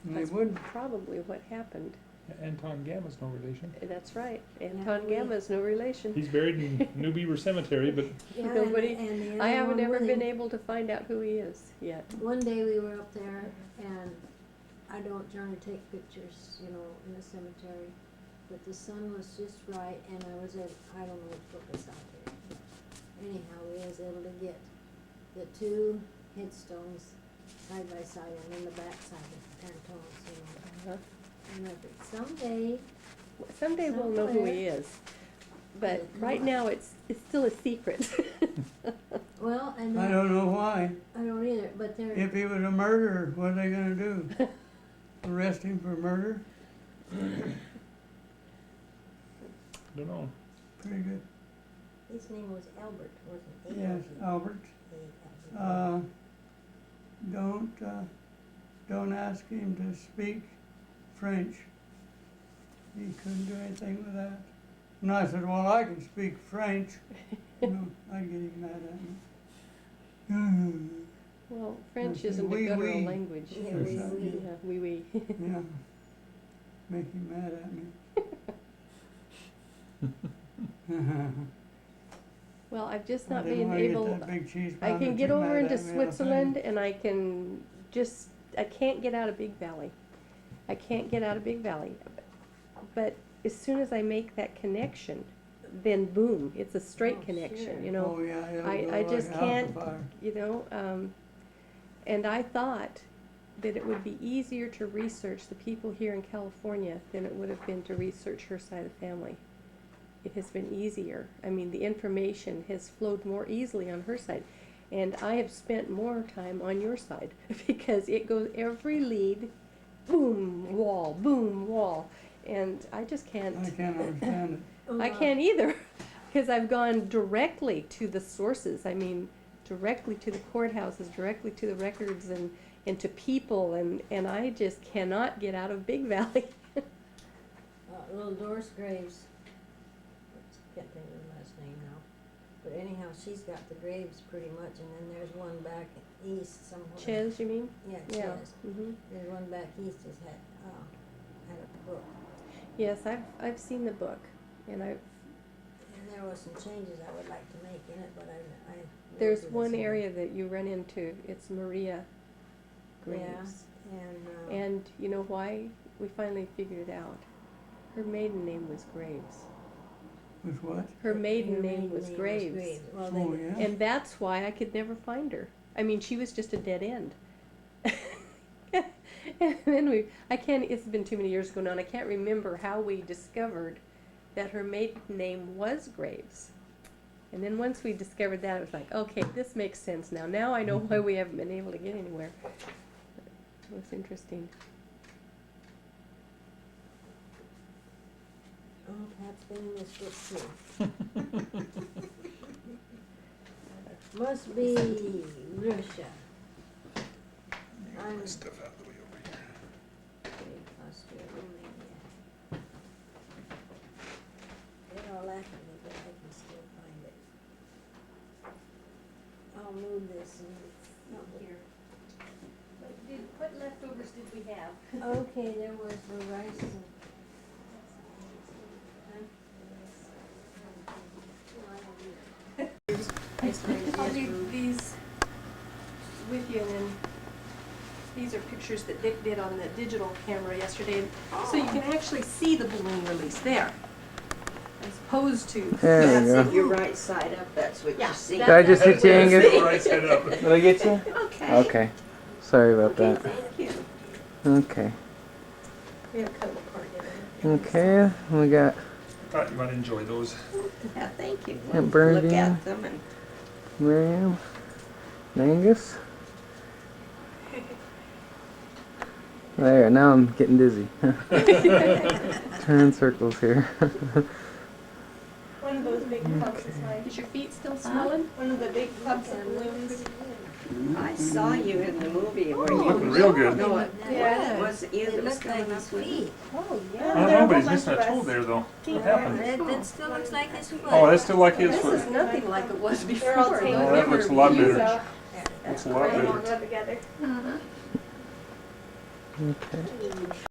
And they That's wouldn't. probably what happened. Anton Gamma's no relation. That's right. Yeah, Anton we- Gamma's no relation. He's buried in New Beaver Cemetery, but Yeah, Nobody- and the I other haven't one ever with been him. able to find out who he is yet. One day we were up there, and I don't generally take pictures, you know, in the cemetery, but the sun was just right, and I was able, I don't know what took us out there. Anyhow, we was able to get the two headstones side by side, and then the back side of Anton's, you know. And I think Someday we'll know who he is. But right now it's still a secret. well, and I then, don't know why. I don't either, but they're, If he was a murderer, what are they gonna do? Arrest him for murder? don't know. Pretty good. his name was Albert, wasn't he? Yes, Albert. Albert. Don't ask him to speak French. He couldn't do anything with that. And I said, well, I can speak French. No, I'd get him mad at me. Well, French That's isn't a oui, guttural oui. language. Yeah, Or oui, something. oui. Yeah, oui, oui. Yeah, make him mad at me. Well, I've just I not didn't been wanna get able, that big cheese I pounder can get too over mad into at me all the time. Switzerland and I can just, I can't get out of Big Valley. I can't get out of Big Valley. But as soon as I make that connection, then boom, it's a straight Oh, connection, sure. you know? Oh, yeah, it'll I go like just a house can't- of fire. You know, and I thought that it would be easier to research the people here in California than it would have been to research her side of the family. It has been easier. I mean, the information has flowed more easily on her side. And I have spent more time on your side because it goes every lead, boom, wall. And I just can't. I can't understand it. I can't either, because I've gone directly to the sources. I mean, directly to the courthouses, directly to the records, and to people, and I just cannot get out of Big Valley. Little Doris Graves, I can't think of her last name now, but anyhow, she's got the graves pretty much, and then there's one back east somewhere. Ches, you mean? Yeah, Yeah. Ches. Hmm. There's one back east that's had a book, Yes, I've seen the book, and and there was some changes I would like to make in it, but I. there's one area that you run into. It's Maria Graves. Yeah, And you know why? We finally figured it out. Her maiden name was Graves. With what? Her maiden name was Graves. Well, Oh, they, yeah? And that's why I could never find her. I mean, she was just a dead end. And then it's been too many years ago now, and I can't remember how we discovered that her maiden name was Graves. And then once we discovered that, it was like, okay, this makes sense now. Now I know why we haven't been able to get anywhere. It was interesting. oh, Pat's been in this book too. Must be Russia. I'm Stuff out of the way over here. Austria, Romania. I'll move this and not here. What leftovers did we have? Okay, there was the rice and. I'll leave these with you, and then these are pictures that Dick did on the digital camera yesterday. So you can actually see the balloon release there, as opposed to. There we That's go. if you're right side up, that's what Yeah, you see. Did I just hit you, Angus? Right side up. Did I get you? Okay. Okay. Sorry about Okay, that. thank you. Okay. We have kind of a part in it. Okay. We got Thought you might enjoy those. Yeah, thank you. Yeah, We'll Bernadine. look at them and Miriam, Angus. There, now I'm getting dizzy. Turning circles here. One of those big cups is like. Is your feet still swelling? One of the big cups of balloons. I saw you in the movie where you. Looking real good. No, it Yeah. was you It that was looked like coming his up with it. feet. Oh, I don't know, but he's missing a toe there though. What happened? That still looks like his foot. Oh, that's still like his This foot. is nothing like it was before. They're all taped. Oh, that looks a lot better. Yeah. Looks a lot better. Together. Okay.